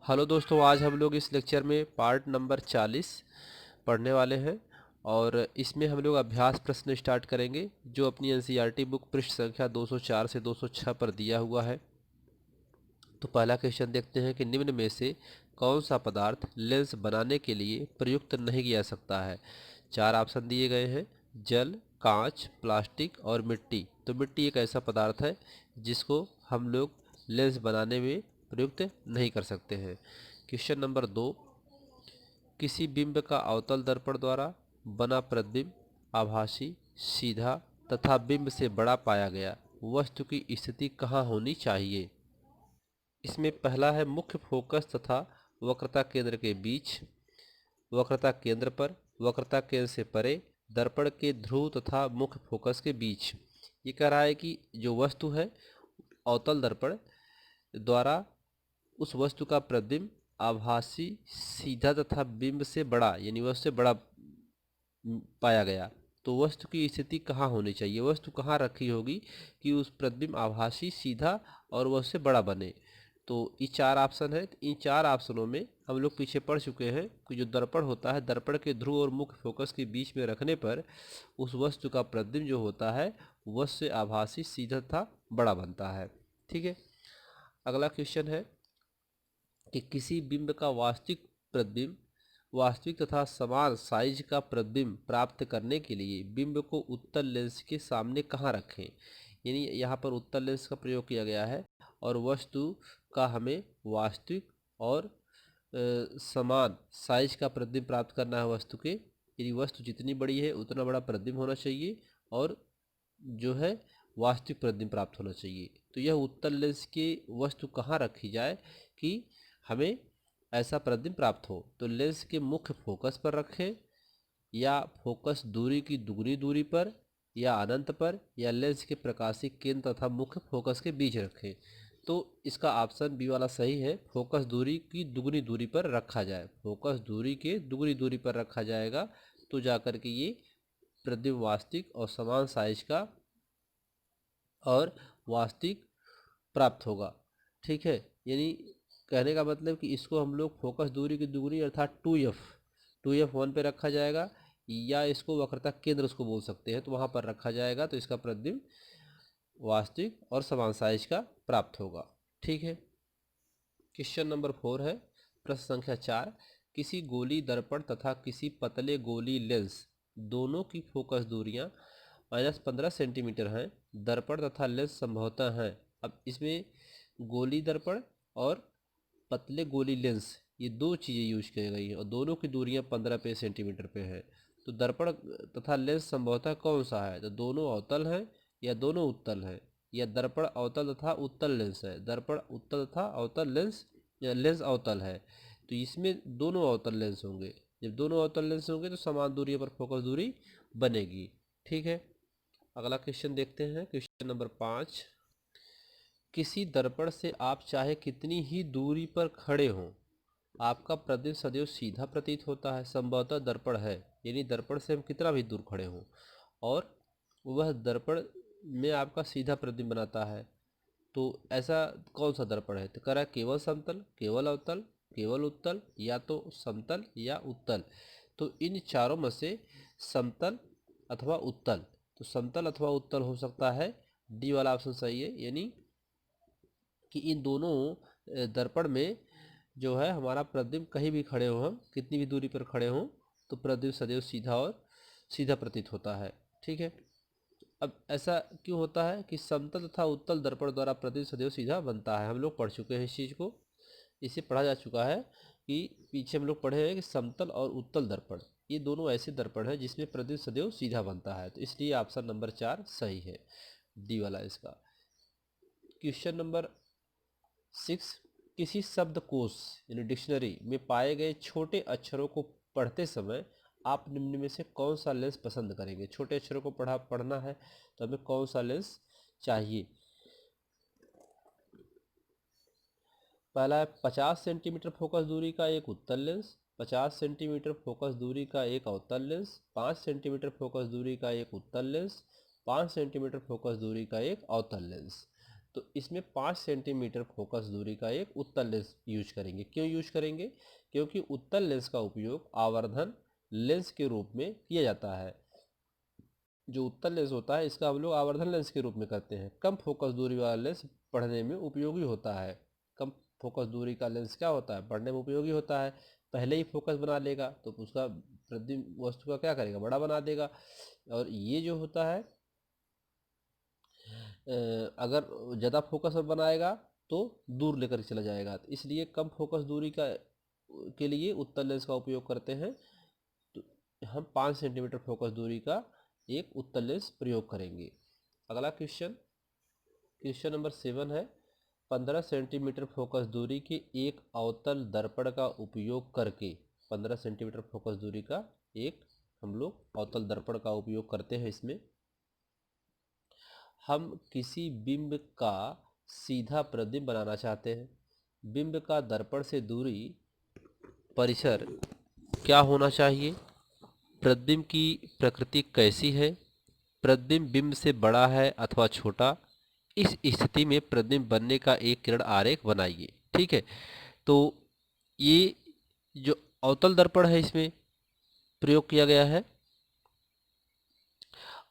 Hello दोस्तों, आज हम लोग इस लेक्चर में पार्ट नंबर 40 पढ़ने वाले हैं और इसमें हम लोग अभ्यास प्रश्न स्टार्ट करेंगे जो अपनी एनसीईआरटी बुक पृष्ठ संख्या 204 से 206 पर दिया हुआ है। तो पहला क्वेश्चन देखते हैं कि निम्न में से कौन सा पदार्थ लेंस बनाने के लिए प्रयुक्त नहीं किया जा सकता है। चार ऑप्शन दिए गए हैं: जल, कांच, प्लास्टिक और मिट्टी। तो मिट्टी एक ऐसा पदार्थ है जिसको हम लोग लेंस बनाने में प्रयुक्त नहीं कर सकते हैं। क्वेश्चन नंबर 2, किसी बिंब का अवतल दर्पण द्वारा बना प्रतिबिंब आभासी, सीधा तथा बिंब से बड़ा पाया गया। वस्तु की स्थिति कहाँ होनी चाहिए? इसमें पहला है मुख्य फोकस तथा वक्रता केंद्र के बीच, वक्रता केंद्र पर, वक्रता केंद्र से परे, दर्पण के ध्रुव तथा मुख्य फोकस के बीच। ये कह रहा है कि जो वस्तु है अवतल दर्पण द्वारा उस वस्तु का प्रतिबिंब आभासी, सीधा तथा बिंब से बड़ा यानी वस्तु से बड़ा पाया गया। तो वस्तु की स्थिति कहाँ होनी चाहिए, वस्तु कहाँ रखी होगी कि उस प्रतिबिंब आभासी, सीधा और वह उससे बड़ा बने। तो ये चार ऑप्शन है। इन चार ऑप्शनों में हम लोग पीछे पढ़ चुके हैं कि जो दर्पण होता है, दर्पण के ध्रुव और मुख्य फोकस के बीच में रखने पर उस वस्तु का प्रतिबिंब जो होता है वस्तु से आभासी, सीधा तथा बड़ा बनता है। ठीक है। अगला क्वेश्चन है कि किसी बिंब का वास्तविक प्रतिबिंब, वास्तविक तथा समान साइज का प्रतिबिंब प्राप्त करने के लिए बिंब को उत्तल लेंस के सामने कहाँ रखें। यानी यहाँ पर उत्तल लेंस का प्रयोग किया गया है और वस्तु का हमें वास्तविक और समान साइज का प्रतिबिंब प्राप्त करना है वस्तु के। यदि वस्तु जितनी बड़ी है उतना बड़ा प्रतिबिंब होना चाहिए और जो है वास्तविक प्रतिबिंब प्राप्त होना चाहिए। तो यह उत्तल लेंस की वस्तु कहाँ रखी जाए कि हमें ऐसा प्रतिबिंब प्राप्त हो। तो लेंस के मुख्य फोकस पर रखें, या फोकस दूरी की दुगनी दूरी पर, या अनंत पर, या लेंस के प्रकाशीय केंद्र तथा मुख्य फोकस के बीच रखें। तो इसका ऑप्शन बी वाला सही है, फोकस दूरी की दुगनी दूरी पर रखा जाए। फोकस दूरी के दुगनी दूरी पर रखा जाएगा तो जाकर के ये प्रतिबिंब वास्तविक और समान साइज का और वास्तविक प्राप्त होगा। ठीक है। यानी कहने का मतलब कि इसको हम लोग फोकस दूरी की दुगनी अर्थात 2f 1 पे रखा जाएगा, या इसको वक्रता केंद्र उसको बोल सकते हैं, तो वहाँ पर रखा जाएगा तो इसका प्रतिबिंब वास्तविक और समान साइज का प्राप्त होगा। ठीक है। क्वेश्चन नंबर 4 है, प्रश्न संख्या 4, किसी गोली दर्पण तथा किसी पतले गोली लेंस दोनों की फोकस दूरियां -15 सेंटीमीटर हैं। दर्पण तथा लेंस संभवतः हैं। अब इसमें गोली दर्पण और पतले गोली लेंस ये दो चीज़ें यूज की गई हैं और दोनों की दूरियां 15 सेंटीमीटर पे है। तो दर्पण तथा लेंस संभवतः कौन सा है? तो दोनों अवतल हैं या दोनों उत्तल हैं, या दर्पण अवतल तथा उत्तल लेंस है, दर्पण उत्तल तथा अवतल लेंस या लेंस अवतल है। तो इसमें दोनों अवतल लेंस होंगे। जब दोनों अवतल लेंस होंगे तो समान दूरी पर फोकस दूरी बनेगी। ठीक है। अगला क्वेश्चन देखते हैं, क्वेश्चन नंबर 5, किसी दर्पण से आप चाहे कितनी ही दूरी पर खड़े हों आपका प्रतिबिंब सदैव सीधा प्रतीत होता है। संभवतः दर्पण है, यानी दर्पण से हम कितना भी दूर खड़े हों और वह दर्पण में आपका सीधा प्रतिबिंब बनाता है। तो ऐसा कौन सा दर्पण है? तो कह रहा है केवल समतल, केवल अवतल, केवल उत्तल, या तो समतल या उत्तल। तो इन चारों में से समतल अथवा उत्तल, तो समतल अथवा उत्तल हो सकता है। डी वाला ऑप्शन सही है, यानी कि इन दोनों दर्पण में जो है हमारा प्रतिबिंब कहीं भी खड़े हो, हम कितनी भी दूरी पर खड़े हों तो प्रतिबिंब सदैव सीधा और सीधा प्रतीत होता है। ठीक है। अब ऐसा क्यों होता है कि समतल तथा उत्तल दर्पण द्वारा प्रतिबिंब सदैव सीधा बनता है? हम लोग पढ़ चुके हैं इस चीज़ को, इसे पढ़ा जा चुका है कि पीछे हम लोग पढ़े हैं कि समतल और उत्तल दर्पण ये दोनों ऐसे दर्पण हैं जिसमें प्रतिबिंब सदैव सीधा बनता है। तो इसलिए ऑप्शन नंबर 4 सही है, डी वाला इसका। क्वेश्चन नंबर 6, किसी शब्दकोश यानी डिक्शनरी में पाए गए छोटे अक्षरों को पढ़ते समय आप निम्न में से कौन सा लेंस पसंद करेंगे? छोटे अक्षरों को पढ़ना है तो हमें कौन सा लेंस चाहिए? पहला है 50 सेंटीमीटर फोकस दूरी का एक उत्तल लेंस, 50 सेंटीमीटर फोकस दूरी का एक अवतल लेंस, 5 सेंटीमीटर फोकस दूरी का एक उत्तल लेंस, 5 सेंटीमीटर फोकस दूरी का एक अवतल लेंस। तो इसमें 5 सेंटीमीटर फोकस दूरी का एक उत्तल लेंस यूज करेंगे। क्यों यूज करेंगे? क्योंकि उत्तल लेंस का उपयोग आवर्धन लेंस के रूप में किया जाता है। जो उत्तल लेंस होता है इसका हम लोग आवर्धन लेंस के रूप में करते हैं। कम फोकस दूरी वाला लेंस पढ़ने में उपयोगी होता है। कम फोकस दूरी का लेंस क्या होता है? पढ़ने में उपयोगी होता है। पहले ही फोकस बना लेगा तो उसका प्रतिबिंब वस्तु का क्या करेगा? बड़ा बना देगा। और ये जो होता है अगर ज़्यादा फोकस पर बनाएगा तो दूर लेकर चला जाएगा। तो इसलिए कम फोकस दूरी का के लिए उत्तल लेंस का उपयोग करते हैं। तो हम 5 सेंटीमीटर फोकस दूरी का एक उत्तल लेंस प्रयोग करेंगे। अगला क्वेश्चन, क्वेश्चन नंबर 7 है। 15 सेंटीमीटर फोकस दूरी के एक अवतल दर्पण का उपयोग करके 15 सेंटीमीटर फोकस दूरी का एक हम लोग अवतल दर्पण का उपयोग करते हैं। इसमें हम किसी बिंब का सीधा प्रतिबिंब बनाना चाहते हैं। बिंब का दर्पण से दूरी परिसर क्या होना चाहिए? प्रतिबिंब की प्रकृति कैसी है? प्रतिबिंब बिंब से बड़ा है अथवा छोटा? इस स्थिति में प्रतिबिंब बनने का एक किरण आरेख बनाइए। ठीक है, तो ये जो अवतल दर्पण है इसमें प्रयोग किया गया है।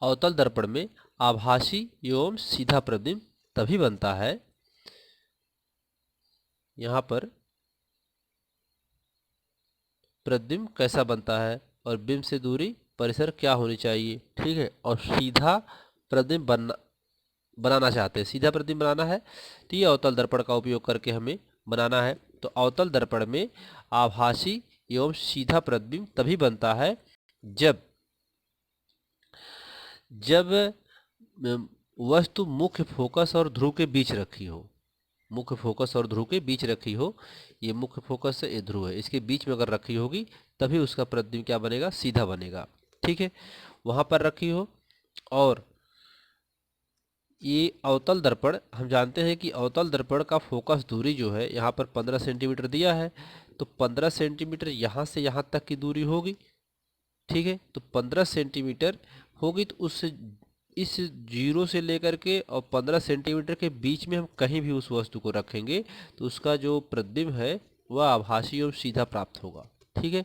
अवतल दर्पण में आभासी एवं सीधा प्रतिबिंब तभी बनता है, यहाँ पर प्रतिबिंब कैसा बनता है और बिंब से दूरी परिसर क्या होनी चाहिए। ठीक है, और सीधा प्रतिबिंब बनाना चाहते हैं, सीधा प्रतिबिंब बनाना है तो ये अवतल दर्पण का उपयोग करके हमें बनाना है। तो अवतल दर्पण में आभासी एवं सीधा प्रतिबिंब तभी बनता है जब वस्तु मुख्य फोकस और ध्रुव के बीच रखी हो। मुख्य फोकस और ध्रुव के बीच रखी हो, ये मुख्य फोकस है, ये ध्रुव है, इसके बीच में अगर रखी होगी तभी उसका प्रतिबिंब क्या बनेगा? सीधा बनेगा। ठीक है, वहां पर रखी हो। और ये अवतल दर्पण, हम जानते हैं कि अवतल दर्पण का फोकस दूरी जो है यहाँ पर 15 सेंटीमीटर दिया है, तो 15 सेंटीमीटर यहाँ से यहाँ तक की दूरी होगी। ठीक है, तो 15 सेंटीमीटर होगी तो उससे इस 0 से लेकर के और 15 सेंटीमीटर के बीच में हम कहीं भी उस वस्तु को रखेंगे तो उसका जो प्रतिबिंब है वह आभासी और सीधा प्राप्त होगा। ठीक है,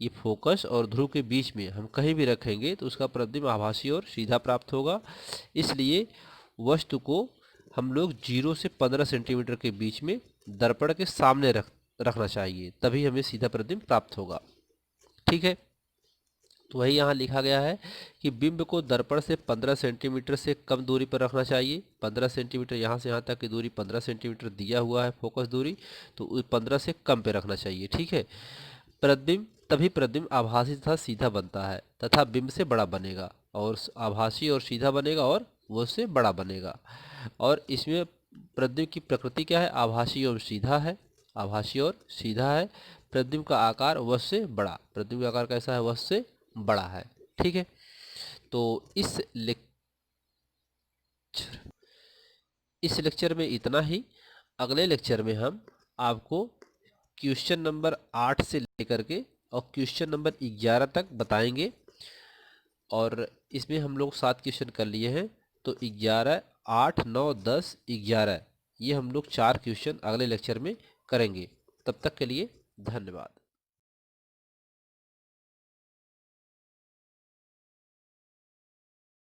ये फोकस और ध्रुव के बीच में हम कहीं भी रखेंगे तो उसका प्रतिबिंब आभासी और सीधा प्राप्त होगा। इसलिए वस्तु को हम लोग 0 से 15 सेंटीमीटर के बीच में दर्पण के सामने रखना चाहिए, तभी हमें सीधा प्रतिबिंब प्राप्त होगा। ठीक है, तो वही यहाँ लिखा गया है कि बिंब को दर्पण से 15 सेंटीमीटर से कम दूरी पर रखना चाहिए। 15 सेंटीमीटर यहाँ से यहाँ तक की दूरी 15 सेंटीमीटर दिया हुआ है फोकस दूरी, तो 15 से कम पे रखना चाहिए। ठीक है, तभी प्रतिबिंब आभासी तथा सीधा बनता है तथा बिंब से बड़ा बनेगा, और आभासी और सीधा बनेगा और वो से बड़ा बनेगा। और इसमें प्रतिबिंब की प्रकृति क्या है? आभासी और सीधा है, आभासी और सीधा है। प्रतिबिंब का आकार वस्तु से बड़ा, प्रतिबिंब का आकार कैसा है? वस्तु से बड़ा है। ठीक है, तो इस लेक्चर में इतना ही। अगले लेक्चर में हम आपको क्वेश्चन नंबर 8 से लेकर के और क्वेश्चन नंबर 11 तक बताएंगे। और इसमें हम लोग 7 क्वेश्चन कर लिए हैं, तो 11, 8, 9, 10, 11 ये हम लोग 4 क्वेश्चन अगले लेक्चर में करेंगे। तब तक के लिए धन्यवाद।